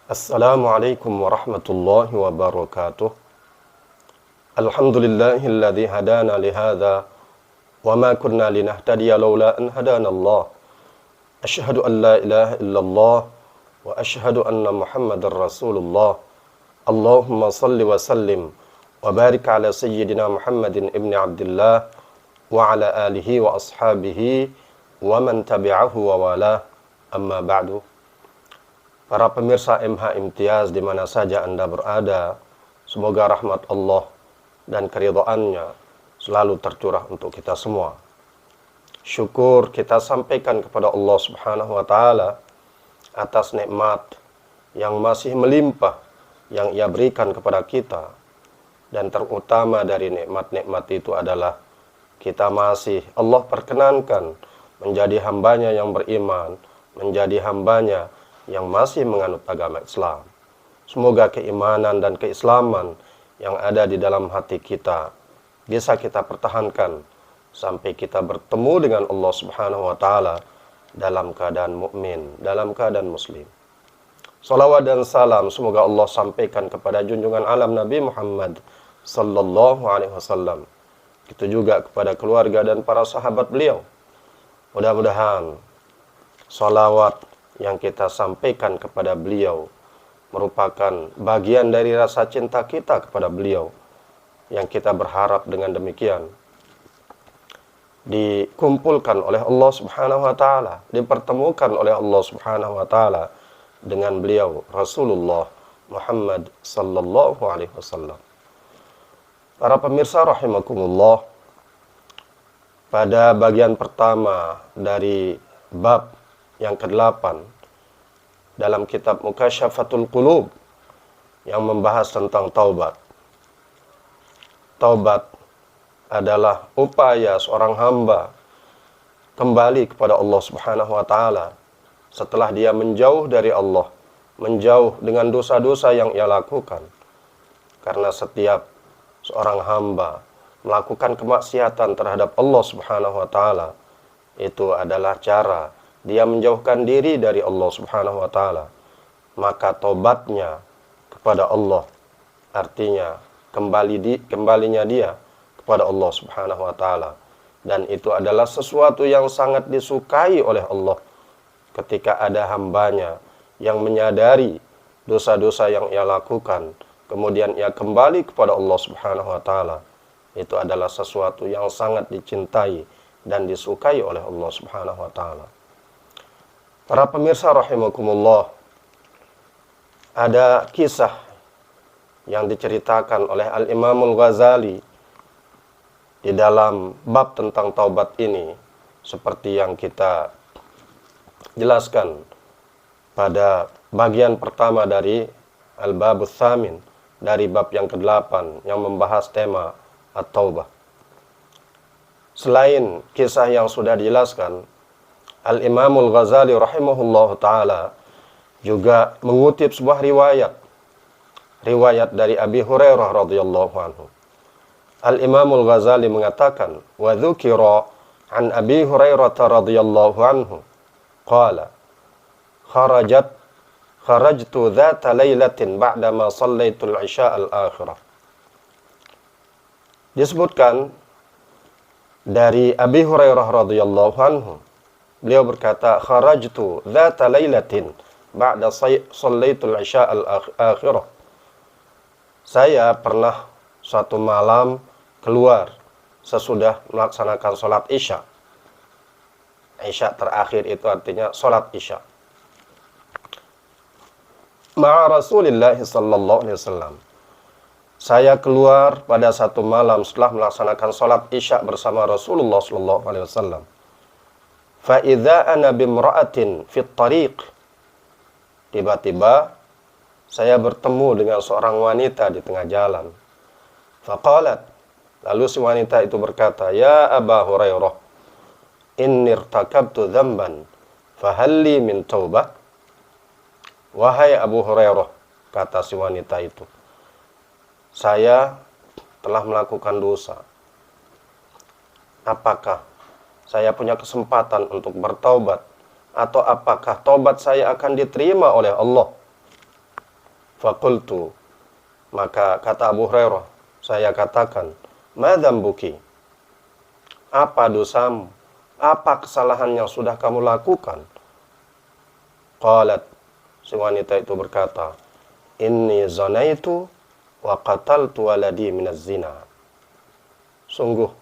Assalamualaikum warahmatullahi wabarakatuh. Alhamdulillahilladzi hadana lihadza wa ma kunna linahtadiya laula an hadanallah. Asyhadu an la ilaha illallah wa asyhadu anna Muhammadar Rasulullah. Allahumma salli wa sallim wa barik ala sayyidina Muhammadin ibni Abdullah wa ala alihi wa ashabihi wa man tabi'ahu wa wala. Amma ba'du. Para pemirsa MH Imtiaz di mana saja Anda berada, semoga rahmat Allah dan keridhaannya selalu tercurah untuk kita semua. Syukur kita sampaikan kepada Allah Subhanahu wa taala atas nikmat yang masih melimpah yang Ia berikan kepada kita. Dan terutama dari nikmat-nikmat itu adalah kita masih Allah perkenankan menjadi hambanya yang beriman, menjadi hambanya yang masih menganut agama Islam. Semoga keimanan dan keislaman yang ada di dalam hati kita bisa kita pertahankan sampai kita bertemu dengan Allah Subhanahu wa taala dalam keadaan mukmin, dalam keadaan muslim. Salawat dan salam semoga Allah sampaikan kepada junjungan alam Nabi Muhammad sallallahu alaihi wasallam. Itu juga kepada keluarga dan para sahabat beliau. Mudah-mudahan salawat yang kita sampaikan kepada beliau merupakan bagian dari rasa cinta kita kepada beliau, yang kita berharap dengan demikian dikumpulkan oleh Allah Subhanahu wa taala, dipertemukan oleh Allah Subhanahu wa taala dengan beliau Rasulullah Muhammad sallallahu alaihi wasallam. Para pemirsa rahimakumullah, pada bagian pertama dari bab yang ke-8 dalam kitab Mukasyafatul Qulub yang membahas tentang taubat. Taubat adalah upaya seorang hamba kembali kepada Allah Subhanahu wa taala setelah dia menjauh dari Allah, menjauh dengan dosa-dosa yang ia lakukan. Karena setiap seorang hamba melakukan kemaksiatan terhadap Allah Subhanahu wa taala, itu adalah cara dia menjauhkan diri dari Allah Subhanahu wa taala. Maka tobatnya kepada Allah artinya kembalinya dia kepada Allah Subhanahu wa taala, dan itu adalah sesuatu yang sangat disukai oleh Allah ketika ada hambanya yang menyadari dosa-dosa yang ia lakukan kemudian ia kembali kepada Allah Subhanahu wa taala. Itu adalah sesuatu yang sangat dicintai dan disukai oleh Allah Subhanahu wa taala. Para pemirsa rahimakumullah, ada kisah yang diceritakan oleh Al-Imamul Ghazali di dalam bab tentang taubat ini, seperti yang kita jelaskan pada bagian pertama dari Al-Babus Tsamin, dari bab yang ke-8 yang membahas tema At-Taubah. Selain kisah yang sudah dijelaskan, Al-Imamul Ghazali rahimahullah ta'ala juga mengutip sebuah riwayat dari Abi Hurairah radhiyallahu anhu. Al-Imamul Ghazali mengatakan, wa dzukira an Abi Hurairah radhiyallahu anhu qala kharajtu dzata lailatin ba'da ma shallaitul isya al-akhirah. Disebutkan dari Abi Hurairah radhiyallahu anhu, beliau berkata, kharajtu dzata lailatin ba'da shallaitul isya al-akhirah. Saya pernah suatu malam keluar sesudah melaksanakan salat isya. Isya terakhir itu artinya salat isya. Ma'a Rasulillah sallallahu alaihi wasallam. Saya keluar pada satu malam setelah melaksanakan salat isya bersama Rasulullah sallallahu alaihi wasallam. Fa idza ana bimra'atin fit tariq. Tiba-tiba saya bertemu dengan seorang wanita di tengah jalan. Faqalat, lalu si wanita itu berkata, ya Aba Hurairah, inni irtakabtu dzamban fahalli min taubah. Wahai Abu Hurairah, kata si wanita itu, saya telah melakukan dosa. Apakah saya punya kesempatan untuk bertaubat, atau apakah taubat saya akan diterima oleh Allah? Faqultu, maka kata Abu Hurairah, saya katakan, ma dzambuki? Apa dosamu? Apa kesalahan yang sudah kamu lakukan? Qalat, si wanita itu berkata, inni zanaitu wa qataltu waladi minaz zina. Sungguh,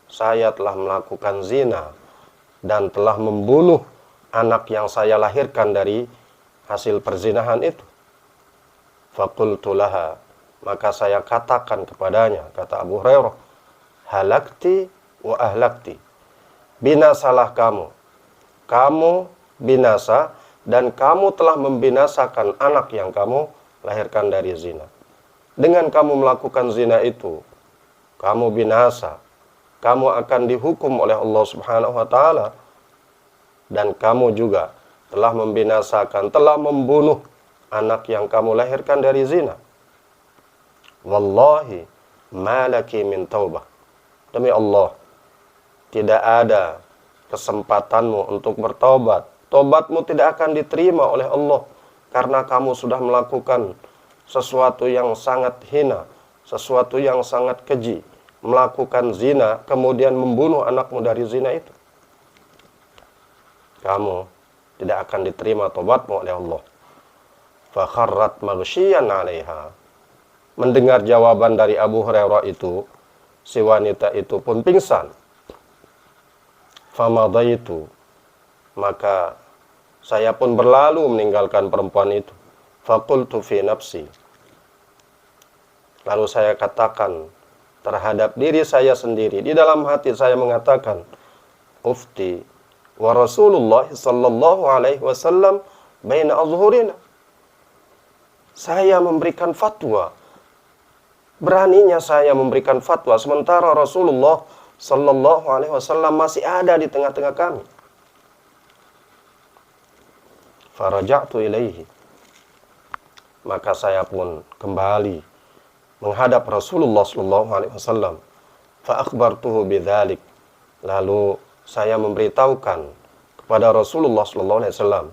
saya telah melakukan zina dan telah membunuh anak yang saya lahirkan dari hasil perzinahan itu. Faqultu laha, maka saya katakan kepadanya, kata Abu Hurairah, halakti wa ahlakti. Binasalah kamu. Kamu binasa dan kamu telah membinasakan anak yang kamu lahirkan dari zina. Dengan kamu melakukan zina itu, kamu binasa. Kamu akan dihukum oleh Allah Subhanahu wa taala, dan kamu juga telah membinasakan, telah membunuh anak yang kamu lahirkan dari zina. Wallahi malaki min taubah. Demi Allah, tidak ada kesempatanmu untuk bertaubat. Taubatmu tidak akan diterima oleh Allah karena kamu sudah melakukan sesuatu yang sangat hina, sesuatu yang sangat keji, melakukan zina, kemudian membunuh anakmu dari zina itu. Kamu tidak akan diterima taubatmu oleh Allah. Fakharrat maghsyiyan 'alaiha. Mendengar jawaban dari Abu Hurairah itu, si wanita itu pun pingsan. Famadaitu, maka saya pun berlalu meninggalkan perempuan itu. Faqultu fi nafsi, lalu saya katakan terhadap diri saya sendiri, di dalam hati saya mengatakan, ufti wa Rasulullah sallallahu alaihi wasallam baina azhurina. Saya memberikan fatwa, beraninya saya memberikan fatwa sementara Rasulullah sallallahu alaihi wasallam masih ada di tengah-tengah kami. Faraja'tu ilaihi, maka saya pun kembali menghadap Rasulullah sallallahu alaihi wasallam. Fa akhbartuhu bidzalik, lalu saya memberitahukan kepada Rasulullah sallallahu alaihi wasallam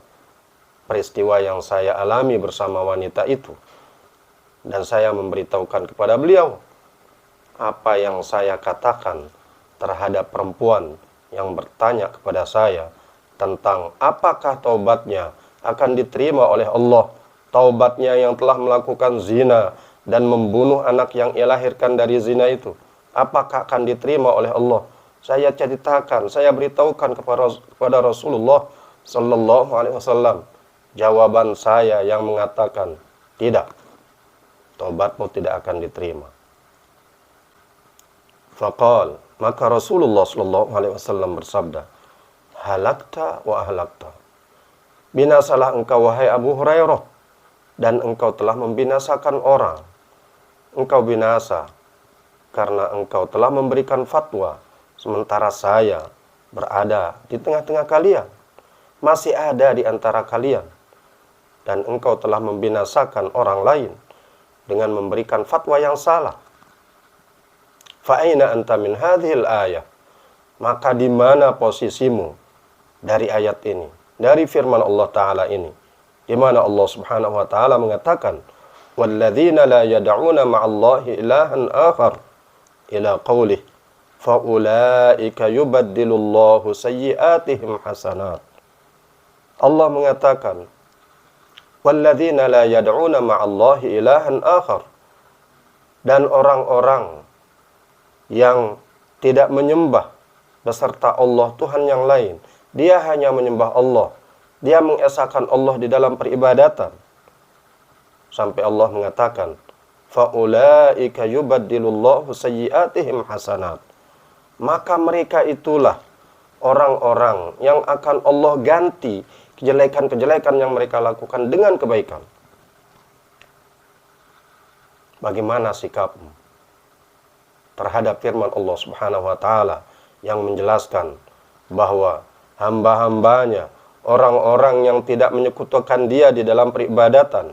peristiwa yang saya alami bersama wanita itu, dan saya memberitahukan kepada beliau apa yang saya katakan terhadap perempuan yang bertanya kepada saya tentang apakah taubatnya akan diterima oleh Allah, taubatnya yang telah melakukan zina dan membunuh anak yang ia lahirkan dari zina itu, apakah akan diterima oleh Allah. Saya ceritakan, saya beritahukan kepada Rasulullah sallallahu alaihi wasallam jawaban saya yang mengatakan, tidak, taubatmu tidak akan diterima. Faqal, maka Rasulullah sallallahu alaihi wasallam bersabda, halakta wa ahlakta. Binasalah engkau wahai Abu Hurairah, dan engkau telah membinasakan orang. Engkau binasa karena engkau telah memberikan fatwa sementara saya berada di tengah-tengah kalian, masih ada di antara kalian, dan engkau telah membinasakan orang lain dengan memberikan fatwa yang salah. Fa'aina anta min hadhil ayah, maka di mana posisimu dari ayat ini, dari firman Allah Ta'ala ini, di mana Allah Subhanahu wa Ta'ala mengatakan, walladzina la yad'una ma'allahi ilahan akhar ila qaulih faulaika yubaddilullahu sayyi'atihim hasanat. Allah mengatakan, walladzina la yad'una ma'allahi ilahan akhar, dan orang-orang yang tidak menyembah beserta Allah Tuhan yang lain, dia hanya menyembah Allah, dia mengesahkan Allah di dalam peribadatan, sampai Allah mengatakan faulaika yubaddilullahu sayyi'atihim hasanat, maka mereka itulah orang-orang yang akan Allah ganti kejelekan-kejelekan yang mereka lakukan dengan kebaikan. Bagaimana sikapmu terhadap firman Allah Subhanahu wa Ta'ala yang menjelaskan bahwa hamba-hambanya, orang-orang yang tidak menyekutukan dia di dalam peribadatan,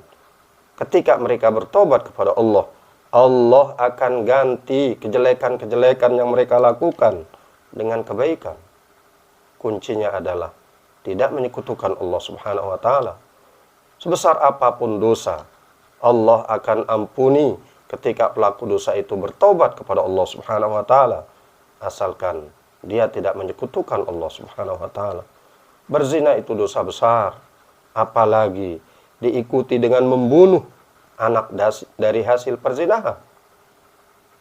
ketika mereka bertobat kepada Allah, Allah akan ganti kejelekan-kejelekan yang mereka lakukan dengan kebaikan. Kuncinya adalah tidak menyekutukan Allah Subhanahu wa Ta'ala. Sebesar apapun dosa, Allah akan ampuni ketika pelaku dosa itu bertobat kepada Allah Subhanahu wa taala, asalkan dia tidak menyekutukan Allah Subhanahu wa taala. Berzina itu dosa besar, apalagi diikuti dengan membunuh anak dari hasil perzinahan.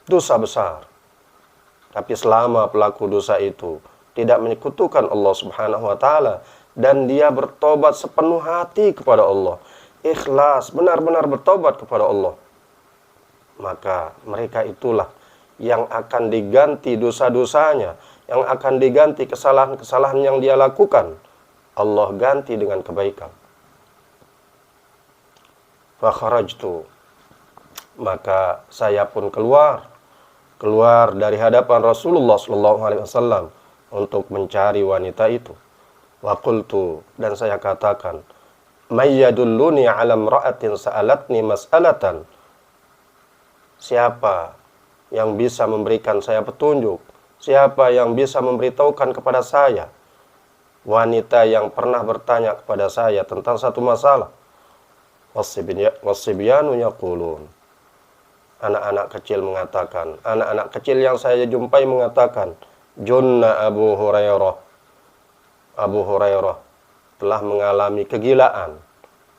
Dosa besar. Tapi selama pelaku dosa itu tidak menyekutukan Allah Subhanahu wa taala dan dia bertobat sepenuh hati kepada Allah, ikhlas, benar-benar bertobat kepada Allah, maka mereka itulah yang akan diganti dosa-dosanya, yang akan diganti kesalahan-kesalahan yang dia lakukan. Allah ganti dengan kebaikan. Fakharajtu, maka saya pun keluar dari hadapan Rasulullah SAW untuk mencari wanita itu. Wa qultu, dan saya katakan, may yadulluni ala imra'atin sa'alatni mas'alatan. Siapa yang bisa memberikan saya petunjuk? Siapa yang bisa memberitahukan kepada saya wanita yang pernah bertanya kepada saya tentang satu masalah? Wasibyanu yaqulun. Anak-anak kecil mengatakan, anak-anak kecil yang saya jumpai mengatakan, junna Abu Hurairah. Abu Hurairah telah mengalami kegilaan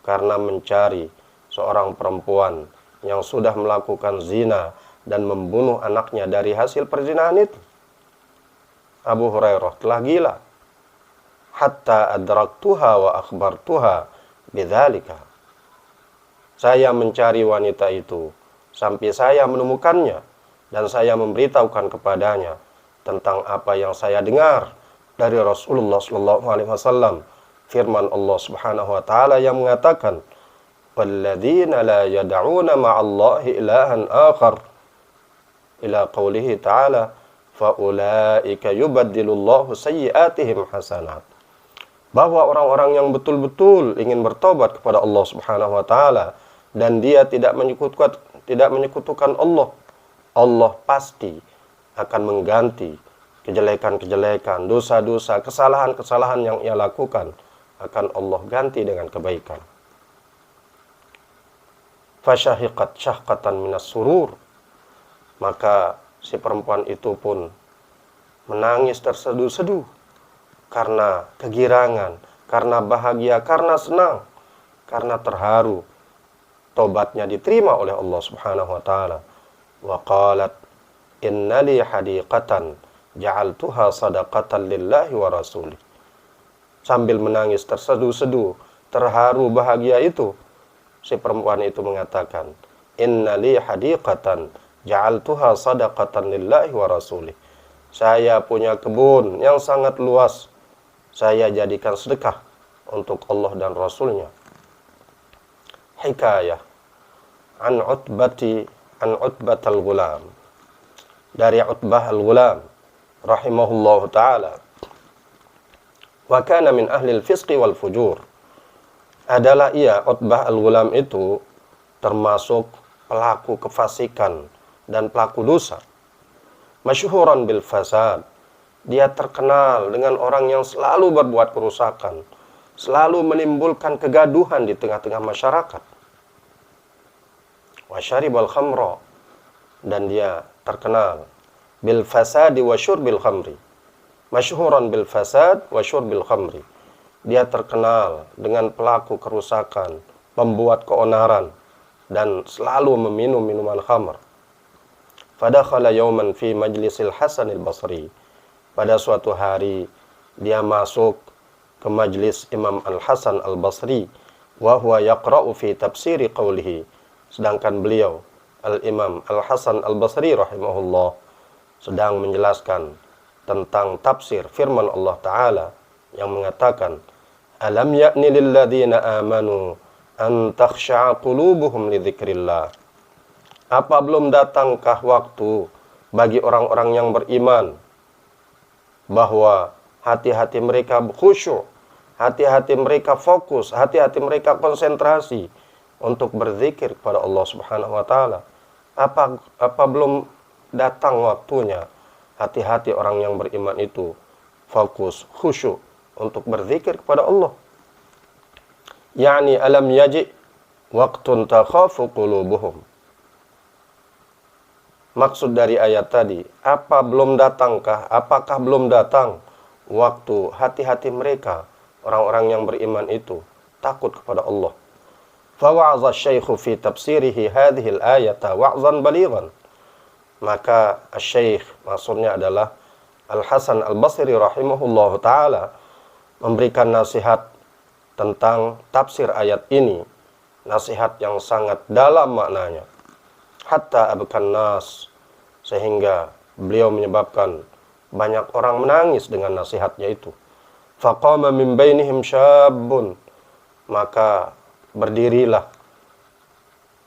karena mencari seorang perempuan yang sudah melakukan zina dan membunuh anaknya dari hasil perzinahan itu. Abu Hurairah telah gila. Hatta adraktuha wa akhbartuha bidzalika. Saya mencari wanita itu sampai saya menemukannya dan saya memberitahukan kepadanya tentang apa yang saya dengar dari Rasulullah SAW. Firman Allah Subhanahu wa taala yang mengatakan, walladzina la yad'una ma'allahi ilahan akhar, ila qawlihi ta'ala, faulaika yubaddilullahu sayyi'atihim hasanat. Bahwa orang-orang yang betul-betul ingin bertobat kepada Allah Subhanahu wa taala dan dia tidak menyekutukan Allah, Allah pasti akan mengganti kejelekan-kejelekan, dosa-dosa, kesalahan-kesalahan yang ia lakukan, akan Allah ganti dengan kebaikan. Fasyahiqat syahqatan minas surur, maka si perempuan itu pun menangis terseduh-seduh karena kegirangan, karena bahagia, karena senang, karena terharu tobatnya diterima oleh Allah Subhanahu wa taala. Wa qalat innali hadiqatan ja'altuha sadaqatan lillahi wa rasulih. Sambil menangis terseduh-seduh, terharu bahagia itu, si perempuan itu mengatakan, innali hadiqatan ja'altuha sadaqatan lillahi wa rasulih. Saya punya kebun yang sangat luas, saya jadikan sedekah untuk Allah dan Rasulnya. Hikayah an Utbah al-Ghulam, dari Utbah al-Ghulam rahimahullahu ta'ala. Wa kana min ahli al-fisqi wal fujur. Adalah ia, Utbah al-Ghulam itu, termasuk pelaku kefasikan dan pelaku dosa. Masyhuran bil fasad. Dia terkenal dengan orang yang selalu berbuat kerusakan, selalu menimbulkan kegaduhan di tengah-tengah masyarakat. Wa syaribal khamra, dan dia terkenal bil fasadi wa syurbil khamri. Masyhuran bil fasad wa syurbil khamri. Dia terkenal dengan pelaku kerusakan, pembuat keonaran, dan selalu meminum minuman khamr. Fadakhala yawman fi majlisil Hasan al-Basri. Pada suatu hari dia masuk ke majlis Imam Al-Hasan Al-Basri, wa huwa yaqra'u fi tafsiri qawlihi. Sedangkan beliau, Al-Imam Al-Hasan Al-Basri rahimahullah, sedang menjelaskan tentang tafsir firman Allah Ta'ala yang mengatakan, alam ya'ni lilladzina amanu an takhsha'a qulubuhum li dzikrillah. Apa belum datangkah waktu bagi orang-orang yang beriman bahwa hati-hati mereka khusyuk, hati-hati mereka fokus, hati-hati mereka konsentrasi untuk berzikir kepada Allah Subhanahu wa taala? Apa belum datang waktunya hati-hati orang yang beriman itu fokus, khusyuk untuk berzikir kepada Allah? Yani alam yaji waqtun takhafu qulubuhum. Maksud dari ayat tadi, apakah belum datang waktu hati-hati mereka, orang-orang yang beriman itu takut kepada Allah. Fawa'adha asy-syaikhu fi tafsirihi hadhihi al-ayata wa'zan balighan. Maka asy-syaikh, maksudnya adalah Al-Hasan Al-Basri rahimahullahu taala, memberikan nasihat tentang tafsir ayat ini, nasihat yang sangat dalam maknanya. Hatta abkan nas, sehingga beliau menyebabkan banyak orang menangis dengan nasihatnya itu. Faqama min bainihim syabun, maka berdirilah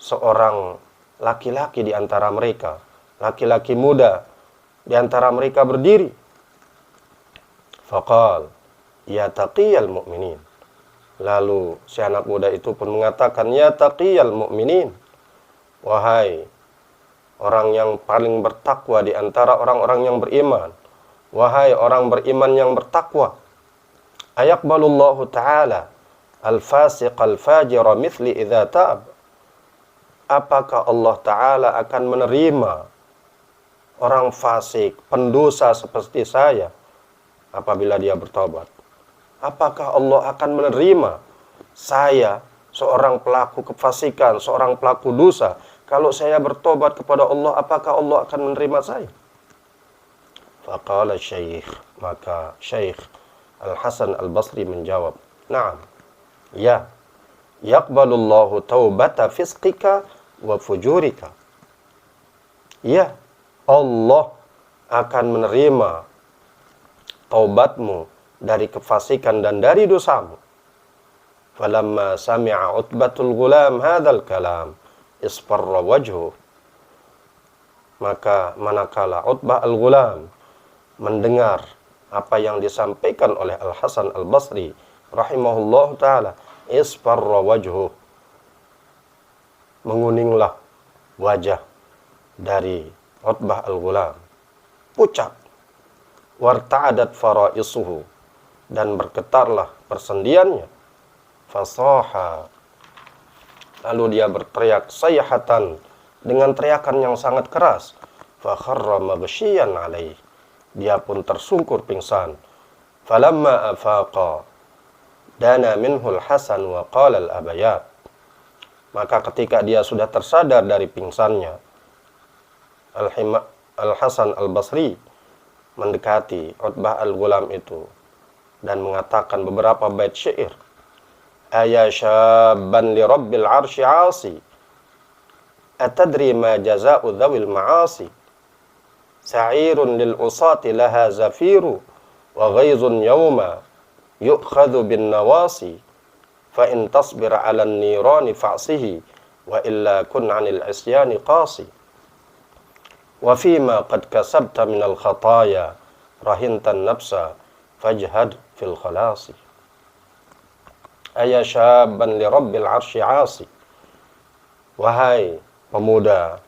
seorang laki-laki di antara mereka, laki-laki muda di antara mereka berdiri. Faqal, ya taqiyal mu'minin. Lalu si anak muda itu pun mengatakan, ya taqiyal mu'minin, wahai orang yang paling bertakwa di antara orang-orang yang beriman, wahai orang beriman yang bertakwa. Ayaqbalullahu ta'ala al-fasiq al-fajira mithli idza ta'ab. Apakah Allah Ta'ala akan menerima orang fasik, pendosa seperti saya apabila dia bertobat? Apakah Allah akan menerima saya, seorang pelaku kefasikan, seorang pelaku dosa, kalau saya bertobat kepada Allah, apakah Allah akan menerima saya? Faqala syekh, maka Syekh Al-Hasan Al-Basri menjawab, na'am, ya, yaqbalullahu taubata fisqika wa fujurika. Ya, Allah akan menerima taubatmu dari kefasikan dan dari dosamu. Falamma sami'a Utbatul Ghulam hadzal kalam isfarra wajhu. Maka manakala Utbah Al-Ghulam mendengar apa yang disampaikan oleh Al-Hasan Al-Basri rahimahullah ta'ala, isfarra wajhu, menguninglah wajah dari Utbah Al-Ghulam, pucat. Warta'adat faraisuhu, dan bergetarlah persendiannya. Fasaha, lalu dia berteriak sayhatan, dengan teriakan yang sangat keras. Fakharra maghsyiyan alaih, dia pun tersungkur pingsan. Falamma afaqa dana minhul Hasan wa qala al-abayat. Maka ketika dia sudah tersadar dari pingsannya, Al-Hasan Al-Basri mendekati Utbah Al-Ghulam itu dan mengatakan beberapa bait syair. Aya syabban li rabbil arsy 'asi, atadri ma jazaa'u dhawil ma'asi, sa'irun lil usati laha zafiru, wa ghaizun yawma yu'khadhu bin nawasi, fa in tasbir 'alan nirani fa'sihi, wa illa kun 'anil isyani qasi, wa fima qad kasabta minal khataya rahintan nafsa fajhad fil khalasi. Aya syabban li rabbil arsy 'asi, wahai pemuda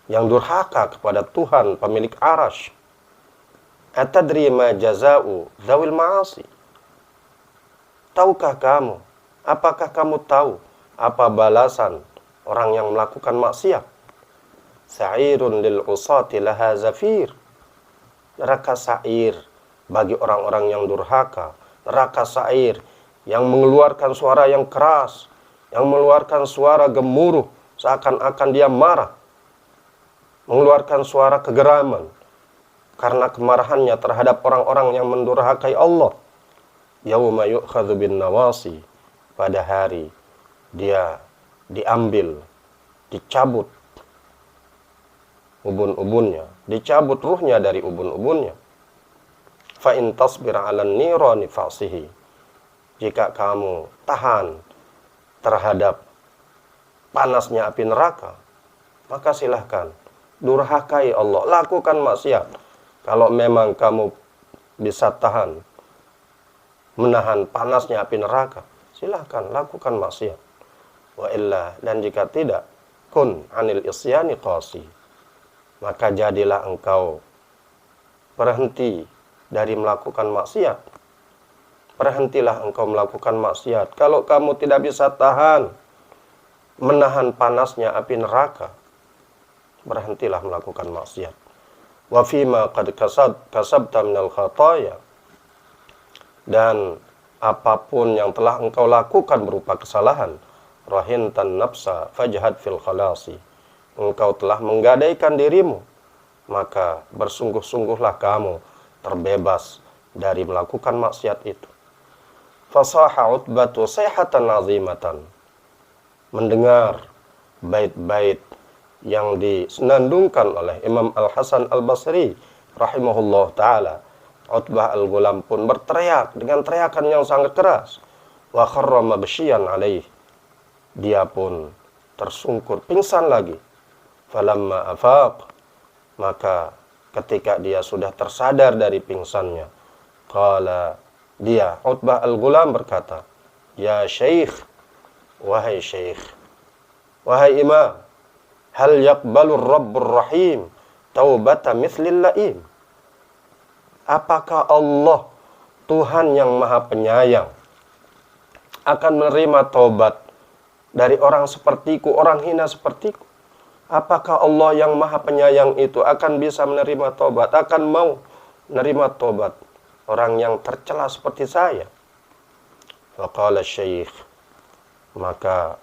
yang durhaka kepada Tuhan pemilik arasy. Atadri ma jazaa'u dzawil ma'asi, tahukah kamu, apakah kamu tahu apa balasan orang yang melakukan maksiat? Sa'irun lil usati laha zafir, neraka sa'ir bagi orang-orang yang durhaka, neraka sa'ir yang mengeluarkan suara yang keras, yang mengeluarkan suara gemuruh seakan-akan dia marah, mengeluarkan suara kegeraman karena kemarahannya terhadap orang-orang yang mendurhakai Allah. Yauma yu'khadhu bin nawasi, pada hari dia diambil, dicabut ubun-ubunnya, dicabut ruhnya dari ubun-ubunnya. Fa in tasbir 'alan nirani fa'sihi, jika kamu tahan terhadap panasnya api neraka, maka silahkan durhakai Allah, lakukan maksiat. Kalau memang kamu bisa tahan menahan panasnya api neraka, silahkan lakukan maksiat. Wa illa, dan jika tidak, kun anil isyani qasi, maka jadilah engkau berhenti dari melakukan maksiat. Berhentilah engkau melakukan maksiat. Kalau kamu tidak bisa tahan menahan panasnya api neraka, berhentilah melakukan maksiat. Wa fima qad kasabta minal khataya, dan apapun yang telah engkau lakukan berupa kesalahan, rahintan nafsa fajhad fil khalasi, engkau telah menggadaikan dirimu, maka bersungguh-sungguhlah kamu terbebas dari melakukan maksiat itu. Fasaha Utbatu sayhatan azimatan, mendengar bait-bait yang disenandungkan oleh Imam Al-Hasan Al-Basri rahimahullah ta'ala. Utbah Al-Ghulam pun berteriak dengan teriakan yang sangat keras. Wa kharra maghsyian alaih, dia pun tersungkur pingsan lagi. Falamma afaq, maka ketika dia sudah tersadar dari pingsannya, qala, dia Utbah Al-Ghulam berkata, ya syekh, wahai syekh, wahai imam, hal yaqbalur rabbur rahim taubata mithlil laim, apakah Allah, Tuhan yang maha penyayang, akan menerima taubat dari orang sepertiku, orang hina sepertiku? Apakah Allah yang maha penyayang itu akan bisa menerima taubat, akan mau menerima taubat orang yang tercela seperti saya? Faqala syekh, maka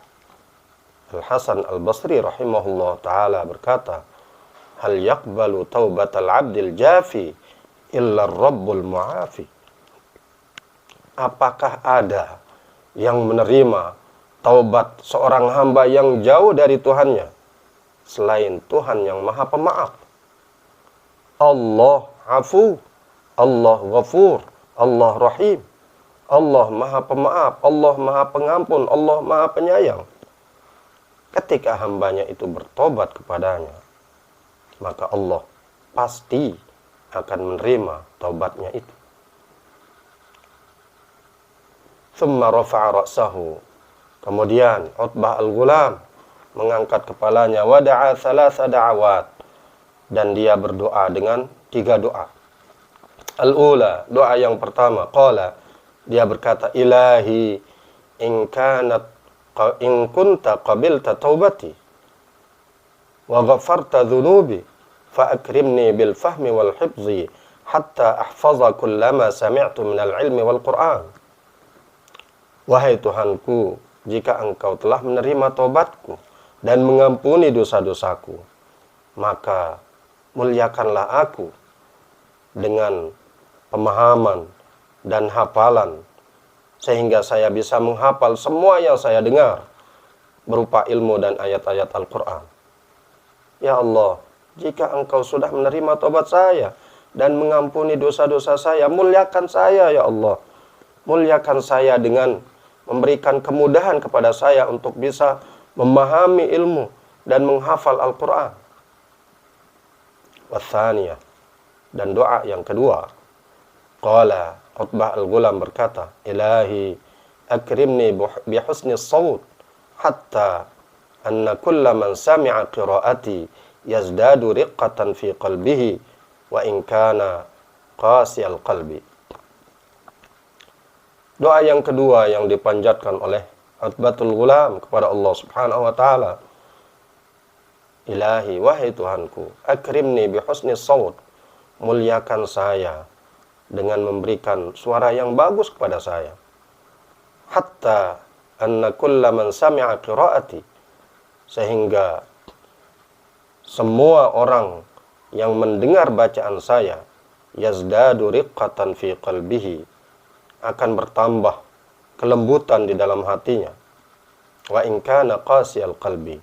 Al-Hasan Al-Basri rahimahullah ta'ala berkata, hal yaqbalu taubatal abdil jafi illa rabbul mu'afi, apakah ada yang menerima taubat seorang hamba yang jauh dari Tuhannya selain Tuhan yang maha pemaaf? Allah afu, Allah ghafur, Allah rahim, Allah maha pemaaf, Allah maha pengampun, Allah maha penyayang. Ketika hambanya itu bertobat kepadanya, maka Allah pasti akan menerima taubatnya itu. Thumma rafa'a ra'sahu, kemudian Utbah Al-Ghulam mengangkat kepalanya, wada'a thalatha da'awat, dan dia berdoa dengan 3 doa. Al-ula, doa yang pertama, qala, dia berkata, ilahi in kunta qabilta taubati wa ghafarta dhunubi fa akrimni bil fahmi wal hifzi hatta ahfaza kullama sami'tu minal ilmi wal Qur'an. Wahai Tuhanku, jika engkau telah menerima taubatku dan mengampuni dosa-dosaku, maka muliakanlah aku dengan pemahaman dan hafalan, sehingga saya bisa menghafal semua yang saya dengar berupa ilmu dan ayat-ayat Al-Quran. Ya Allah, jika engkau sudah menerima taubat saya dan mengampuni dosa-dosa saya, muliakan saya ya Allah. Muliakan saya dengan memberikan kemudahan kepada saya untuk bisa memahami ilmu dan menghafal Al-Quran. Wathaniyah, dan doa yang kedua, qala, Utbah Al-Ghulam berkata, ilahi akrimni bihusni sawt hatta anna kulla man sami'a qiraati yazdadu riqqatan fi qalbihi wa in kana qasiyal qalbi. Doa yang kedua yang dipanjatkan oleh Utbatul Ghulam kepada Allah Subhanahu wa taala, ilahi, wahai Tuhanku, akrimni bihusni sawt, muliakan saya dengan memberikan suara yang bagus kepada saya. Hatta anna kulla man sami'a qiraati, sehingga semua orang yang mendengar bacaan saya, yazdadu riqqatan fi qalbihi, akan bertambah kelembutan di dalam hatinya. Wa in kana qasiyal qalbi,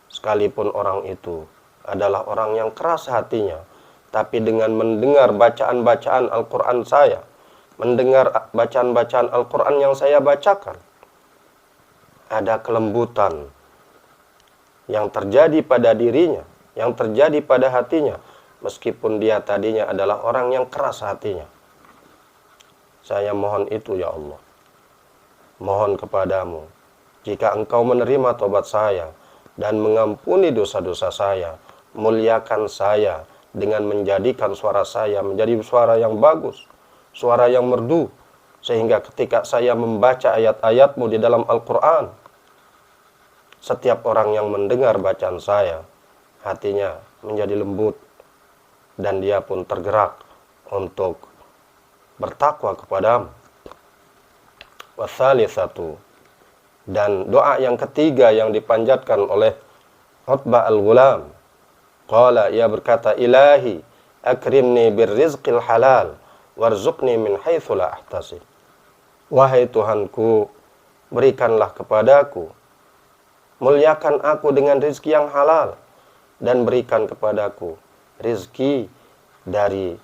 sekalipun orang itu adalah orang yang keras hatinya, tapi dengan mendengar bacaan-bacaan Al-Quran saya, mendengar bacaan-bacaan Al-Quran yang saya bacakan, ada kelembutan yang terjadi pada dirinya, yang terjadi pada hatinya, meskipun dia tadinya adalah orang yang keras hatinya. Saya mohon itu ya Allah, mohon kepadamu, jika engkau menerima tobat saya dan mengampuni dosa-dosa saya, muliakan saya dengan menjadikan suara saya menjadi suara yang bagus, suara yang merdu, sehingga ketika saya membaca ayat-ayatmu di dalam Al-Quran, setiap orang yang mendengar bacaan saya, hatinya menjadi lembut dan dia pun tergerak untuk bertakwa kepadamu. Wasalisatu, dan doa yang ketiga yang dipanjatkan oleh Utbah al-Ghulam, qala, ia berkata, ilahi akrimni birrizqil halal warzuqni min haitsu la ahtasib. Wahai Tuhanku, berikanlah kepadaku, muliakan aku dengan rizki yang halal, dan berikan kepadaku rizki dari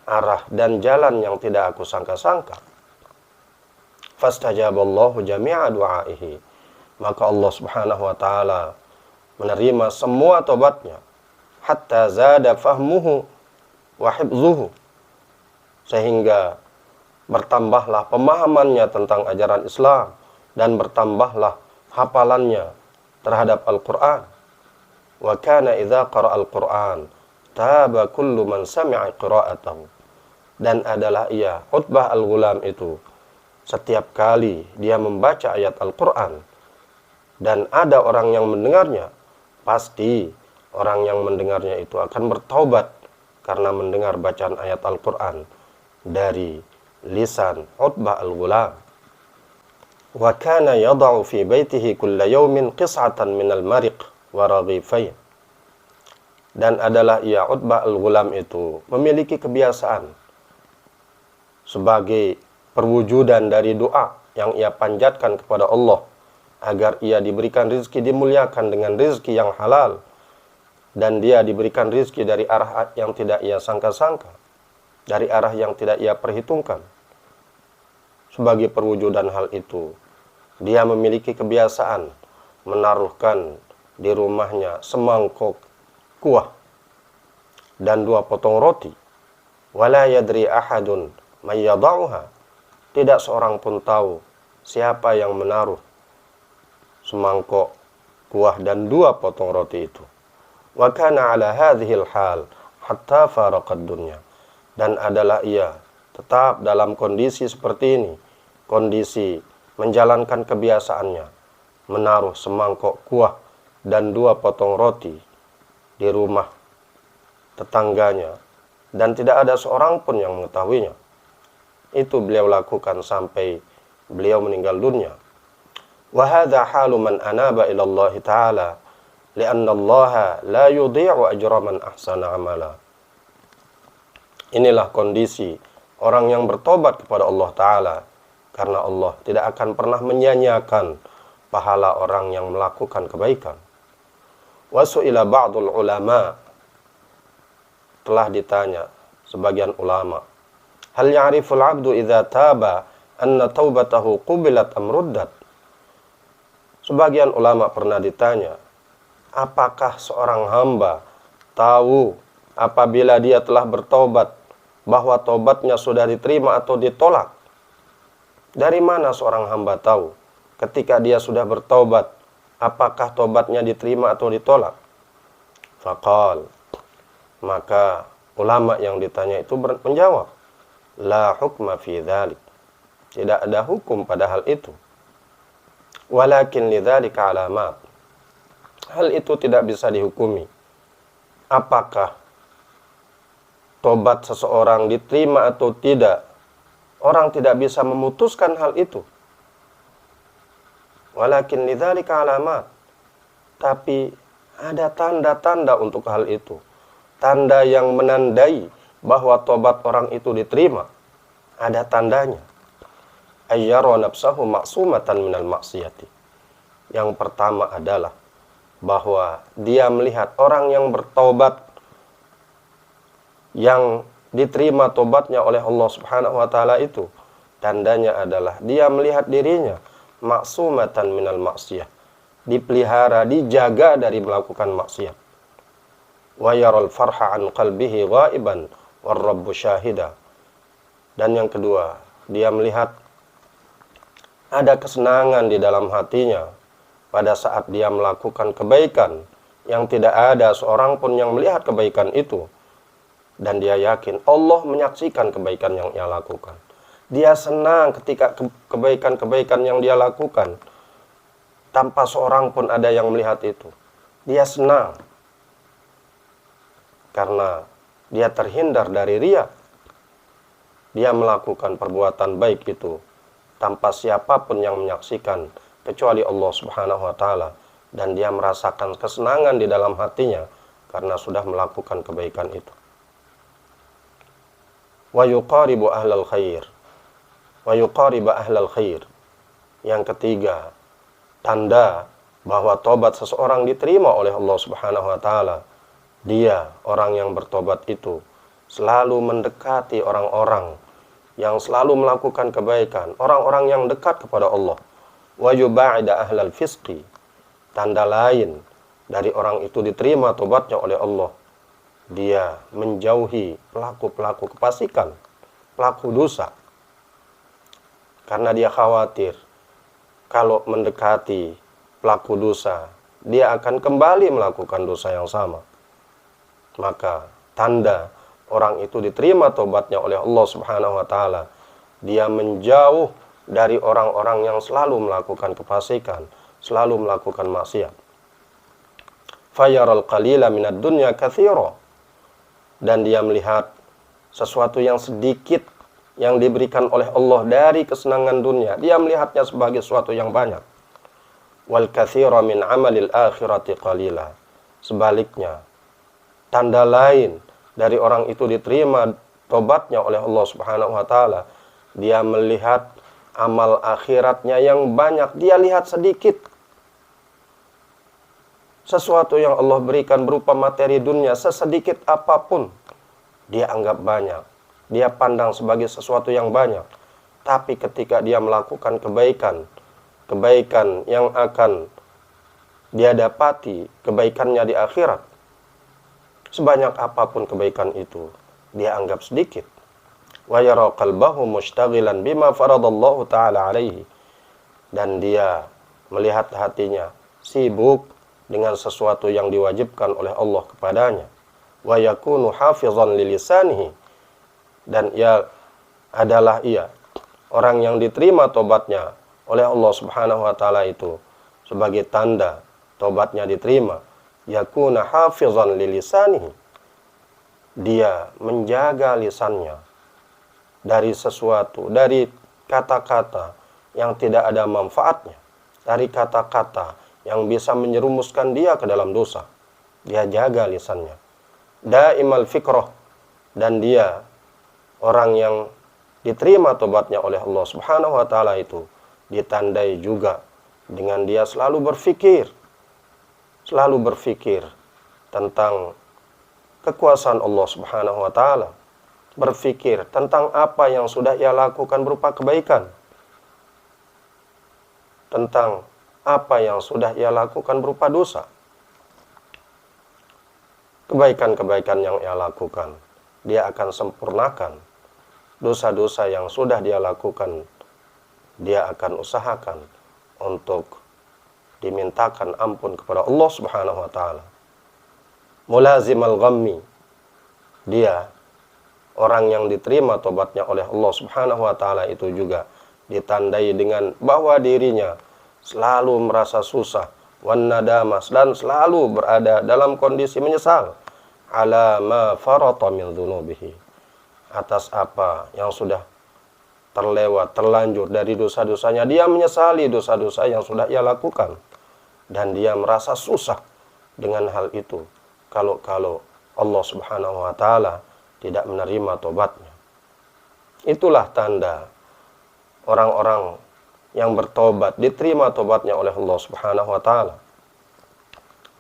arah dan jalan yang tidak aku sangka-sangka. Fastajaballahu jami'a du'aihi, maka Allah Subhanahu wa taala menerima semua tobatnya, hatta zada fahmuhu wa hifzuhu, sehingga bertambahlah pemahamannya tentang ajaran Islam dan bertambahlah hafalannya terhadap Al-Qur'an. Wa kana idza qara'a Al-Qur'an taba kullu man sami'a qira'atahu, dan adalah ia, Utbah al-Ghulam itu, setiap kali dia membaca ayat Al-Qur'an dan ada orang yang mendengarnya, pasti orang yang mendengarnya itu akan bertaubat karena mendengar bacaan ayat Al-Qur'an dari lisan Utbah al-Ghulam. Wa kana yada'u fi baitihi kulla yawmin qis'atan minal mariq wa raghifain, dan adalah ia, Utbah al-Ghulam itu, memiliki kebiasaan sebagai perwujudan dari doa yang ia panjatkan kepada Allah agar ia diberikan rizki, dimuliakan dengan rizki yang halal, dan dia diberikan rizki dari arah yang tidak ia sangka-sangka, dari arah yang tidak ia perhitungkan. Sebagai perwujudan hal itu, dia memiliki kebiasaan menaruhkan di rumahnya semangkok kuah dan 2 potong roti. Wala yadri ahadun may yada'uha, tidak seorang pun tahu siapa yang menaruh semangkok kuah dan 2 potong roti itu. Wa kana ala hadhil hal hatta faraqad dunya, dan adalah ia tetap dalam kondisi seperti ini, kondisi menjalankan kebiasaannya menaruh semangkok kuah dan 2 potong roti di rumah tetangganya, dan tidak ada seorang pun yang mengetahuinya. Itu beliau lakukan sampai beliau meninggal dunia. Wa hadza halu man anaba ila Allah taala, li'anna Allah la yudhi'u ajra man ahsana amala. Inilah kondisi orang yang bertobat kepada Allah taala, karena Allah tidak akan pernah menyia-nyiakan pahala orang yang melakukan kebaikan. Wa su'ila ba'dul ulama, telah ditanya sebagian ulama, hal ya'riful 'abdu idza taba anna taubatahu qubilat am ruddat? Sebagian ulama pernah ditanya, apakah seorang hamba tahu apabila dia telah bertobat bahwa tobatnya sudah diterima atau ditolak? Dari mana seorang hamba tahu ketika dia sudah bertobat apakah tobatnya diterima atau ditolak? Faqal, maka ulama yang ditanya itu menjawab, la hukma fi dzalik, tidak ada hukum pada hal itu. Walakin lidzalika alamat, hal itu tidak bisa dihukumi. Apakah tobat seseorang diterima atau tidak, orang tidak bisa memutuskan hal itu. Walakin lidzalika alamat, tapi ada tanda-tanda untuk hal itu. Tanda yang menandai bahwa tobat orang itu diterima, ada tandanya. Ayyara nafsahu maksumatan minal maksiyati. Yang pertama adalah bahwa dia melihat orang yang bertobat, yang diterima tobatnya oleh Allah Subhanahu wa taala itu, tandanya adalah dia melihat dirinya maksumatan minal maksiyah, dipelihara, dijaga dari melakukan maksiat. Wa yaral farha an qalbihi ghaiban war rabbu syahida. Dan yang kedua, dia melihat ada kesenangan di dalam hatinya pada saat dia melakukan kebaikan yang tidak ada seorang pun yang melihat kebaikan itu, dan dia yakin Allah menyaksikan kebaikan yang ia lakukan. Dia senang ketika kebaikan-kebaikan yang dia lakukan tanpa seorang pun ada yang melihat itu. Dia senang karena dia terhindar dari riya. Dia melakukan perbuatan baik itu tanpa siapapun yang menyaksikan kecuali Allah Subhanahu wa taala, dan dia merasakan kesenangan di dalam hatinya karena sudah melakukan kebaikan itu. Wa yuqaribu ahlal khair. Wa yuqaribu ahlal khair. Yang ketiga, tanda bahwa tobat seseorang diterima oleh Allah Subhanahu wa taala, dia, orang yang bertobat itu, selalu mendekati orang-orang yang selalu melakukan kebaikan, orang-orang yang dekat kepada Allah. Wa yuba'ida ahlal fisqi. Tanda lain dari orang itu diterima tobatnya oleh Allah, dia menjauhi pelaku-pelaku kefasikan, pelaku dosa. Karena dia khawatir kalau mendekati pelaku dosa, dia akan kembali melakukan dosa yang sama. Maka tanda orang itu diterima tobatnya oleh Allah Subhanahu wa taala, dia menjauh dari orang-orang yang selalu melakukan kefasikan, selalu melakukan maksiat. Fayaral qalila minad dunya katsira. Dan dia melihat sesuatu yang sedikit yang diberikan oleh Allah dari kesenangan dunia, dia melihatnya sebagai sesuatu yang banyak. Wal katsira min amalil akhirati qalila. Sebaliknya, tanda lain dari orang itu diterima tobatnya oleh Allah Subhanahu wa taala, dia melihat amal akhiratnya yang banyak, dia lihat sedikit. Sesuatu yang Allah berikan berupa materi dunia, sesedikit apapun, dia anggap banyak. Dia pandang sebagai sesuatu yang banyak. Tapi ketika dia melakukan kebaikan, kebaikan yang akan dia dapati, kebaikannya di akhirat, sebanyak apapun kebaikan itu, dia anggap sedikit. Wa yara qalbahu mushtaghilan bima faradallahu ta'ala alaihi. Dan dia melihat hatinya sibuk dengan sesuatu yang diwajibkan oleh Allah kepadanya. Wa yakunu hafizan lilisanihi. Dan ia adalah orang yang diterima tobatnya oleh Allah Subhanahu wa taala itu sebagai tanda tobatnya diterima. Yakuna hafizan lilisanihi. Dia menjaga lisannya dari sesuatu, dari kata-kata yang tidak ada manfaatnya, dari kata-kata yang bisa menyerumuskan dia ke dalam dosa. Dia jaga lisannya. Daimal fikrah. Dan dia, orang yang diterima tobatnya oleh Allah Subhanahu wa taala itu, ditandai juga dengan dia selalu berfikir tentang kekuasaan Allah Subhanahu wa taala, berfikir tentang apa yang sudah ia lakukan berupa kebaikan, tentang apa yang sudah ia lakukan berupa dosa. Kebaikan-kebaikan yang ia lakukan, dia akan sempurnakan. Dosa-dosa yang sudah dia lakukan, dia akan usahakan untuk dimintakan ampun kepada Allah Subhanahu wa taala. Mulazimal ghammi. Dia, orang yang diterima tobatnya oleh Allah Subhanahu wa taala itu juga ditandai dengan bahwa dirinya selalu merasa susah, wan nadamas, dan selalu berada dalam kondisi menyesal, ala ma farata min dzunubihi, atas apa yang sudah terlewat, terlanjur dari dosa-dosanya. Dia menyesali dosa-dosa yang sudah ia lakukan, dan dia merasa susah dengan hal itu kalau Allah Subhanahu wa taala tidak menerima tobatnya. Itulah tanda orang-orang yang bertobat, diterima tobatnya oleh Allah Subhanahu wa taala.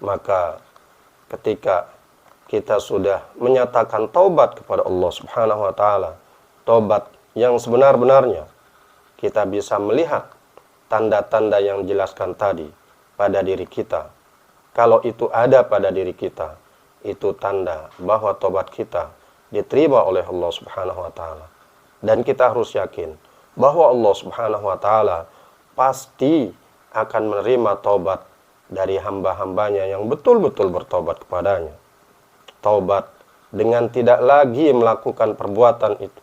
Maka ketika kita sudah menyatakan taubat kepada Allah Subhanahu wa taala, taubat yang sebenar-benarnya, kita bisa melihat tanda-tanda yang dijelaskan tadi pada diri kita. Kalau itu ada pada diri kita, itu tanda bahwa taubat kita diterima oleh Allah Subhanahu wa taala. Dan kita harus yakin bahwa Allah Subhanahu wa taala pasti akan menerima taubat dari hamba-hambanya yang betul-betul bertobat kepadanya. Taubat dengan tidak lagi melakukan perbuatan itu,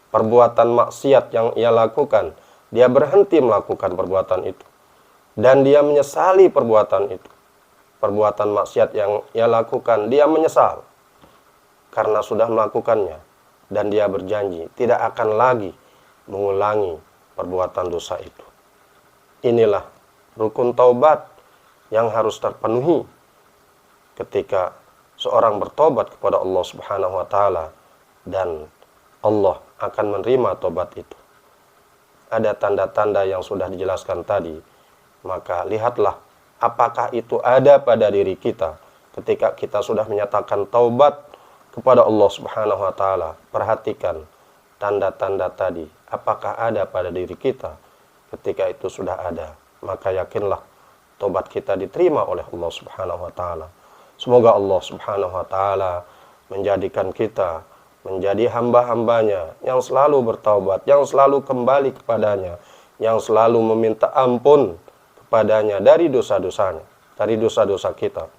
perbuatan maksiat yang ia lakukan, dia berhenti melakukan perbuatan itu. dan dia menyesali perbuatan itu, perbuatan maksiat yang ia lakukan, dia menyesal karena sudah melakukannya, dan dia berjanji tidak akan lagi mengulangi perbuatan dosa itu. Inilah rukun taubat yang harus terpenuhi ketika seorang bertobat kepada Allah Subhanahu wa taala, dan Allah akan menerima tobat itu. Ada tanda-tanda yang sudah dijelaskan tadi, maka lihatlah apakah itu ada pada diri kita ketika kita sudah menyatakan taubat kepada Allah Subhanahu wa taala. Perhatikan tanda-tanda tadi, apakah ada pada diri kita. Ketika itu sudah ada, maka yakinlah tobat kita diterima oleh Allah Subhanahu wa taala. Semoga Allah Subhanahu wa taala menjadikan kita menjadi hamba-hambanya yang selalu bertaubat, yang selalu kembali kepadanya, yang selalu meminta ampun kepadanya dari dosa-dosanya, dari dosa-dosa kita.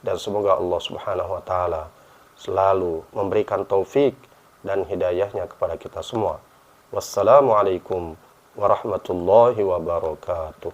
Dan semoga Allah Subhanahu wa taala selalu memberikan taufik dan hidayahnya kepada kita semua. Wassalamualaikum warahmatullahi wabarakatuh.